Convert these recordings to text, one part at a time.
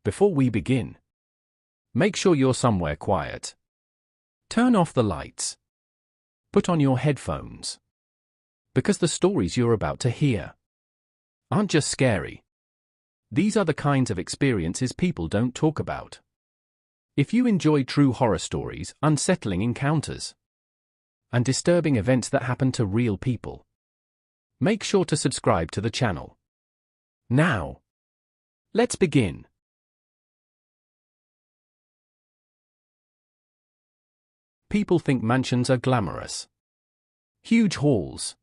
Before we begin, make sure you're somewhere quiet. Turn off the lights. Put on your headphones. Because the stories you're about to hear aren't just scary. These are the kinds of experiences people don't talk about. If you enjoy true horror stories, unsettling encounters, and disturbing events that happen to real people, make sure to subscribe to the channel. Now, let's begin. People think mansions are glamorous. Huge halls,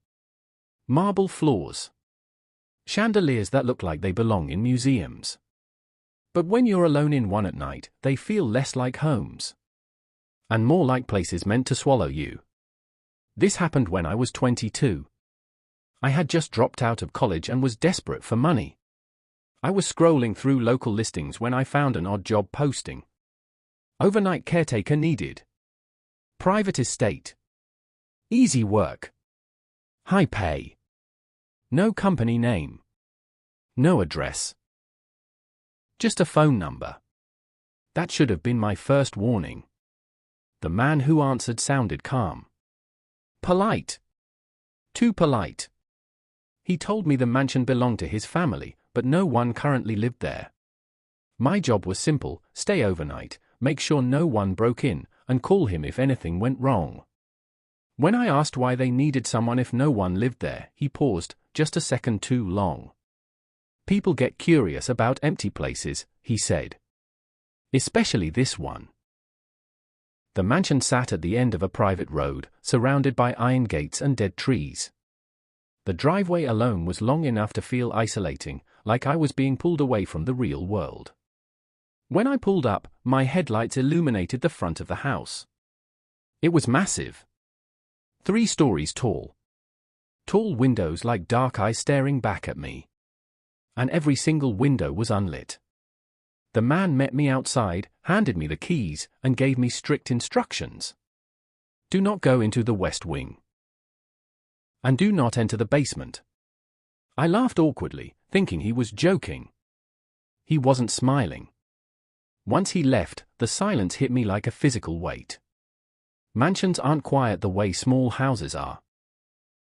marble floors, chandeliers that look like they belong in museums. But when you're alone in one at night, they feel less like homes and more like places meant to swallow you. This happened when I was 22. I had just dropped out of college and was desperate for money. I was scrolling through local listings when I found an odd job posting. Overnight caretaker needed. Private estate. Easy work. High pay. No company name. No address. Just a phone number. That should have been my first warning. The man who answered sounded calm. Polite. Too polite. He told me the mansion belonged to his family, but no one currently lived there. My job was simple: stay overnight, make sure no one broke in, and call him if anything went wrong. When I asked why they needed someone if no one lived there, he paused, just a second too long. People get curious about empty places, he said. Especially this one. The mansion sat at the end of a private road, surrounded by iron gates and dead trees. The driveway alone was long enough to feel isolating, like I was being pulled away from the real world. When I pulled up, my headlights illuminated the front of the house. It was massive. 3 stories tall. Tall windows like dark eyes staring back at me. And every single window was unlit. The man met me outside, handed me the keys, and gave me strict instructions. Do not go into the west wing. And do not enter the basement. I laughed awkwardly, thinking he was joking. He wasn't smiling. Once he left, the silence hit me like a physical weight. Mansions aren't quiet the way small houses are.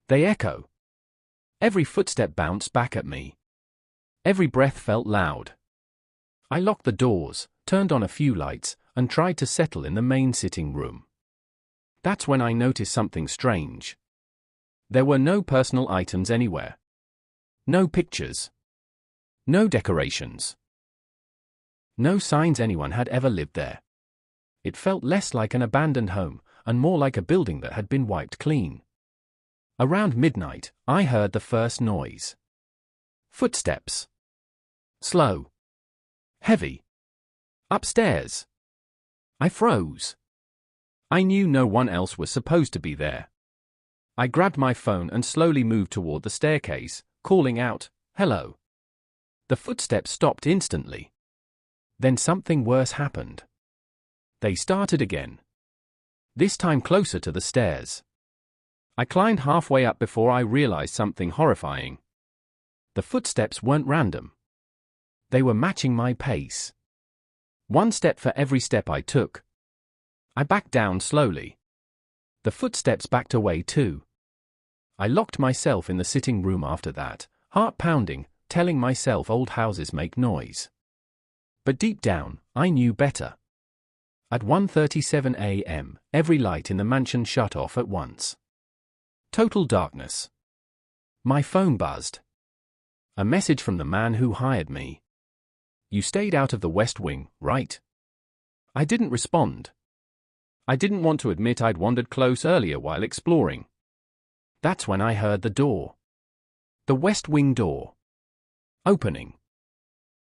They echo. Every footstep bounced back at me. Every breath felt loud. I locked the doors, turned on a few lights, and tried to settle in the main sitting room. That's when I noticed something strange. There were no personal items anywhere. No pictures. No decorations. No signs anyone had ever lived there. It felt less like an abandoned home, and more like a building that had been wiped clean. Around midnight, I heard the first noise. Footsteps. Slow. Heavy. Upstairs. I froze. I knew no one else was supposed to be there. I grabbed my phone and slowly moved toward the staircase, calling out, "Hello." The footsteps stopped instantly. Then something worse happened. They started again. This time closer to the stairs. I climbed halfway up before I realized something horrifying. The footsteps weren't random. They were matching my pace. 1 step for every step I took. I backed down slowly. The footsteps backed away too. I locked myself in the sitting room after that, heart pounding, telling myself old houses make noise. But deep down, I knew better. At 1:37 a.m., every light in the mansion shut off at once. Total darkness. My phone buzzed. A message from the man who hired me. "You stayed out of the West Wing, right?" I didn't respond. I didn't want to admit I'd wandered close earlier while exploring. That's when I heard the door. The West Wing door. Opening.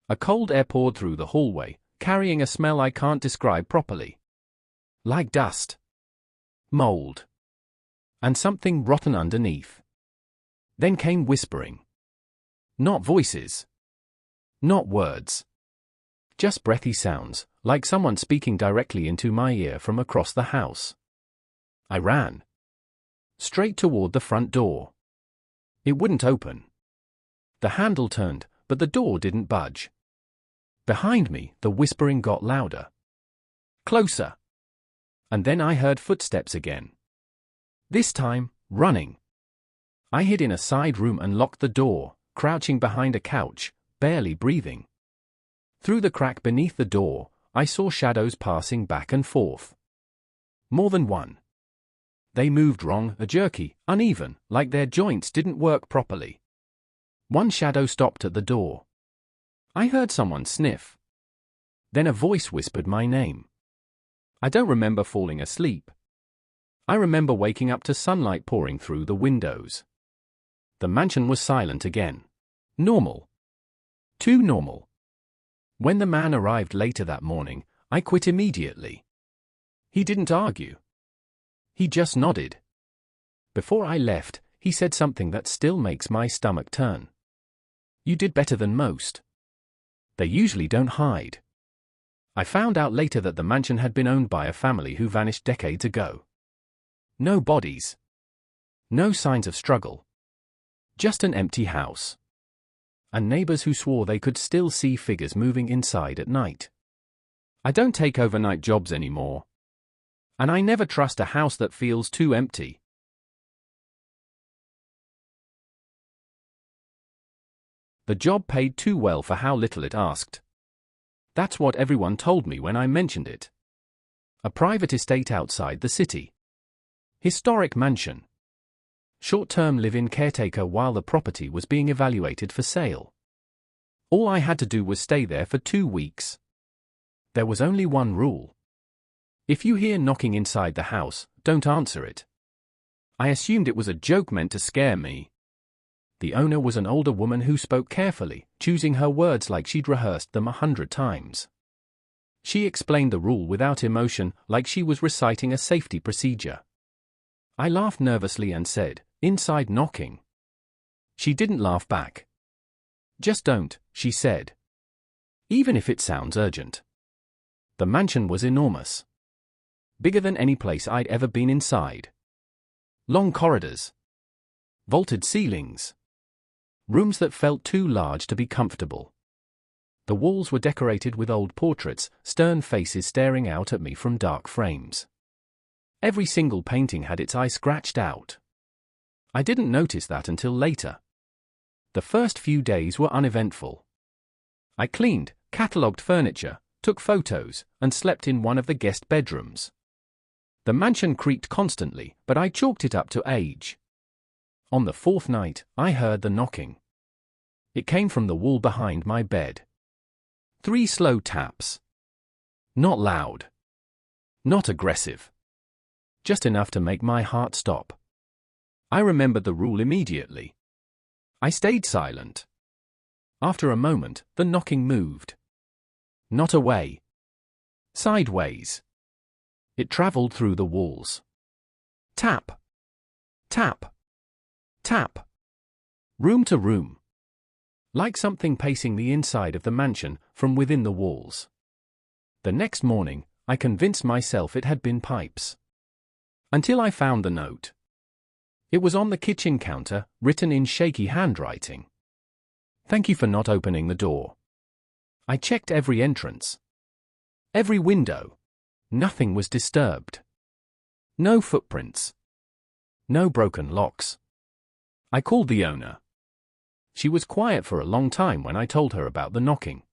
A cold air poured through the hallway, carrying a smell I can't describe properly. Like dust. Mold. And something rotten underneath. Then came whispering. Not voices. Not words. Just breathy sounds, like someone speaking directly into my ear from across the house. I ran. Straight toward the front door. It wouldn't open. The handle turned, but the door didn't budge. Behind me, the whispering got louder. Closer. And then I heard footsteps again. This time, running. I hid in a side room and locked the door, crouching behind a couch, barely breathing. Through the crack beneath the door, I saw shadows passing back and forth. More than one. They moved wrong, jerky, uneven, like their joints didn't work properly. One shadow stopped at the door. I heard someone sniff. Then a voice whispered my name. I don't remember falling asleep. I remember waking up to sunlight pouring through the windows. The mansion was silent again. Normal. Too normal. When the man arrived later that morning, I quit immediately. He didn't argue. He just nodded. Before I left, he said something that still makes my stomach turn. You did better than most. They usually don't hide. I found out later that the mansion had been owned by a family who vanished decades ago. No bodies. No signs of struggle. Just an empty house. And neighbors who swore they could still see figures moving inside at night. I don't take overnight jobs anymore. And I never trust a house that feels too empty. The job paid too well for how little it asked. That's what everyone told me when I mentioned it. A private estate outside the city. Historic mansion. Short-term live-in caretaker while the property was being evaluated for sale. All I had to do was stay there for 2 weeks. There was only one rule. If you hear knocking inside the house, don't answer it. I assumed it was a joke meant to scare me. The owner was an older woman who spoke carefully, choosing her words like she'd rehearsed them 100 times. She explained the rule without emotion, like she was reciting a safety procedure. I laughed nervously and said, "Inside knocking." She didn't laugh back. "Just don't," she said. "Even if it sounds urgent." The mansion was enormous. Bigger than any place I'd ever been inside. Long corridors. Vaulted ceilings. Rooms that felt too large to be comfortable. The walls were decorated with old portraits, stern faces staring out at me from dark frames. Every single painting had its eye scratched out. I didn't notice that until later. The first few days were uneventful. I cleaned, catalogued furniture, took photos, and slept in one of the guest bedrooms. The mansion creaked constantly, but I chalked it up to age. On the 4th night, I heard the knocking. It came from the wall behind my bed. 3 slow taps. Not loud. Not aggressive. Just enough to make my heart stop. I remembered the rule immediately. I stayed silent. After a moment, the knocking moved. Not away. Sideways. It traveled through the walls. Tap. Tap. Tap. Room to room. Like something pacing the inside of the mansion from within the walls. The next morning, I convinced myself it had been pipes. Until I found the note. It was on the kitchen counter, written in shaky handwriting. "Thank you for not opening the door." I checked every entrance. Every window. Nothing was disturbed. No footprints. No broken locks. I called the owner. She was quiet for a long time when I told her about the knocking.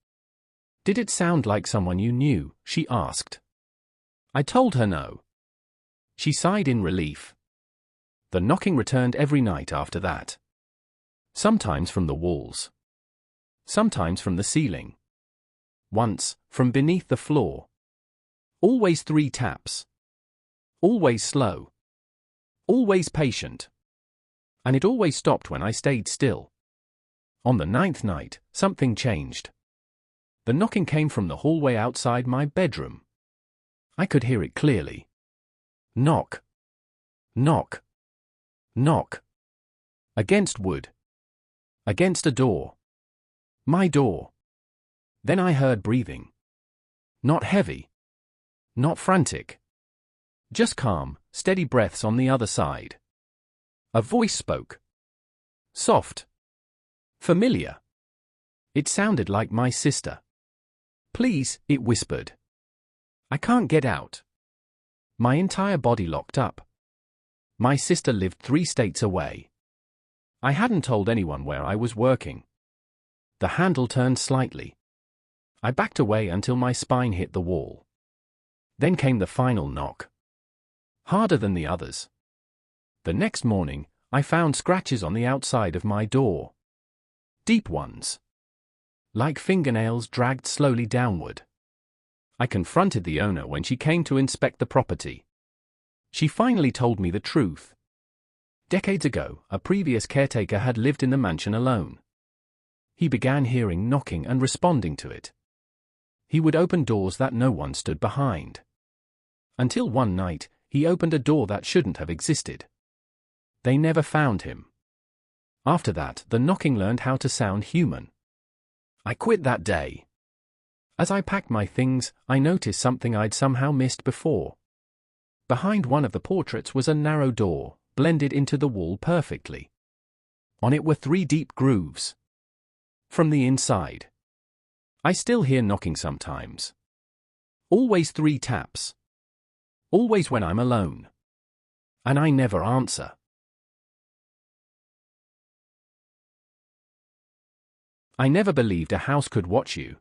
"Did it sound like someone you knew?" she asked. I told her no. She sighed in relief. The knocking returned every night after that. Sometimes from the walls. Sometimes from the ceiling. Once, from beneath the floor. Always 3 taps. Always slow. Always patient. And it always stopped when I stayed still. On the 9th night, something changed. The knocking came from the hallway outside my bedroom. I could hear it clearly. Knock. Knock. Knock. Against wood. Against a door. My door. Then I heard breathing. Not heavy. Not frantic. Just calm, steady breaths on the other side. A voice spoke. Soft. Familiar. It sounded like my sister. Please, it whispered. I can't get out. My entire body locked up. My sister lived 3 states away. I hadn't told anyone where I was working. The handle turned slightly. I backed away until my spine hit the wall. Then came the final knock. Harder than the others. The next morning, I found scratches on the outside of my door. Deep ones. Like fingernails dragged slowly downward. I confronted the owner when she came to inspect the property. She finally told me the truth. Decades ago, a previous caretaker had lived in the mansion alone. He began hearing knocking and responding to it. He would open doors that no one stood behind. Until one night, he opened a door that shouldn't have existed. They never found him. After that, the knocking learned how to sound human. I quit that day. As I packed my things, I noticed something I'd somehow missed before. Behind one of the portraits was a narrow door, blended into the wall perfectly. On it were 3 deep grooves. From the inside. I still hear knocking sometimes. Always 3 taps. Always when I'm alone. And I never answer. I never believed a house could watch you.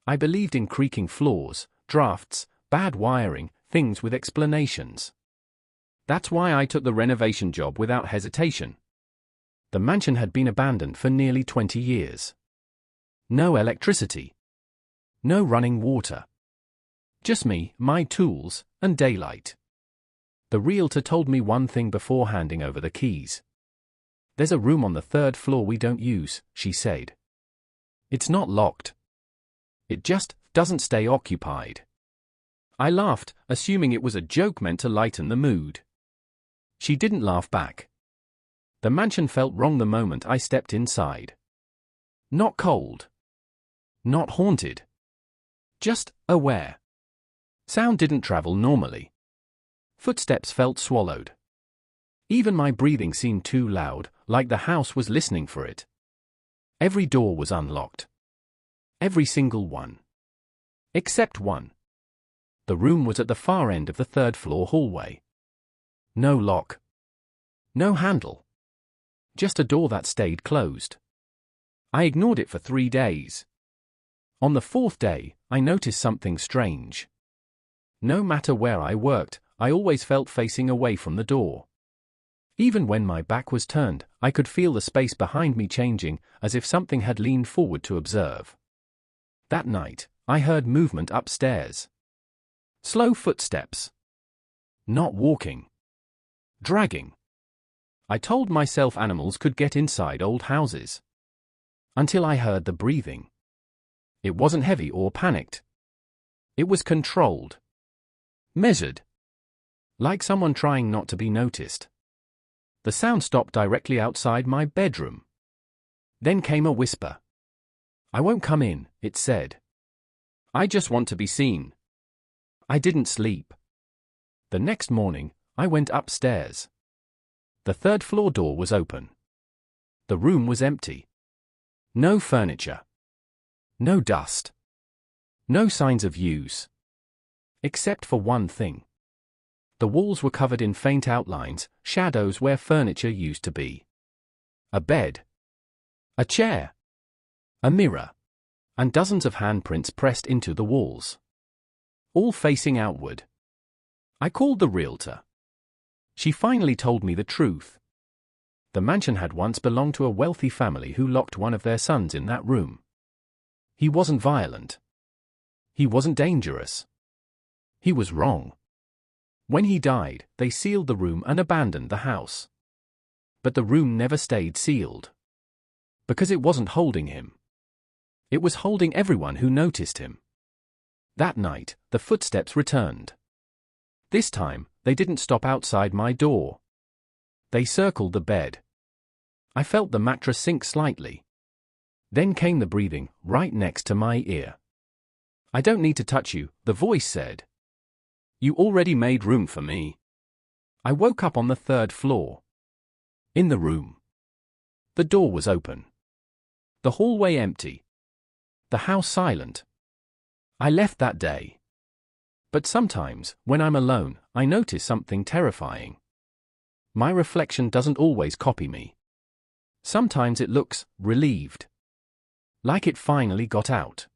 I believed in creaking floors, drafts, bad wiring, things with explanations. That's why I took the renovation job without hesitation. The mansion had been abandoned for nearly 20 years. No electricity. No running water. Just me, my tools, and daylight. The realtor told me one thing before handing over the keys. There's a room on the 3rd floor we don't use, she said. It's not locked. It just doesn't stay occupied. I laughed, assuming it was a joke meant to lighten the mood. She didn't laugh back. The mansion felt wrong the moment I stepped inside. Not cold. Not haunted. Just aware. Sound didn't travel normally. Footsteps felt swallowed. Even my breathing seemed too loud, like the house was listening for it. Every door was unlocked. Every single one. Except one. The room was at the far end of the 3rd floor hallway. No lock. No handle. Just a door that stayed closed. I ignored it for 3 days. On the 4th day, I noticed something strange. No matter where I worked, I always felt facing away from the door. Even when my back was turned, I could feel the space behind me changing, as if something had leaned forward to observe. That night, I heard movement upstairs. Slow footsteps. Not walking. Dragging. I told myself animals could get inside old houses. Until I heard the breathing. It wasn't heavy or panicked. It was controlled. Measured. Like someone trying not to be noticed. The sound stopped directly outside my bedroom. Then came a whisper. I won't come in, it said. I just want to be seen. I didn't sleep. The next morning, I went upstairs. The 3rd floor door was open. The room was empty. No furniture. No dust. No signs of use. Except for one thing. The walls were covered in faint outlines, shadows where furniture used to be. A bed. A chair. A mirror. And dozens of handprints pressed into the walls. All facing outward. I called the realtor. She finally told me the truth. The mansion had once belonged to a wealthy family who locked one of their sons in that room. He wasn't violent. He wasn't dangerous. He was wrong. When he died, they sealed the room and abandoned the house. But the room never stayed sealed. Because it wasn't holding him. It was holding everyone who noticed him. That night, the footsteps returned. This time, they didn't stop outside my door. They circled the bed. I felt the mattress sink slightly. Then came the breathing, right next to my ear. I don't need to touch you, the voice said. You already made room for me. I woke up on the 3rd floor. In the room. The door was open. The hallway empty. The house silent. I left that day. But sometimes, when I'm alone, I notice something terrifying. My reflection doesn't always copy me. Sometimes it looks relieved. Like it finally got out.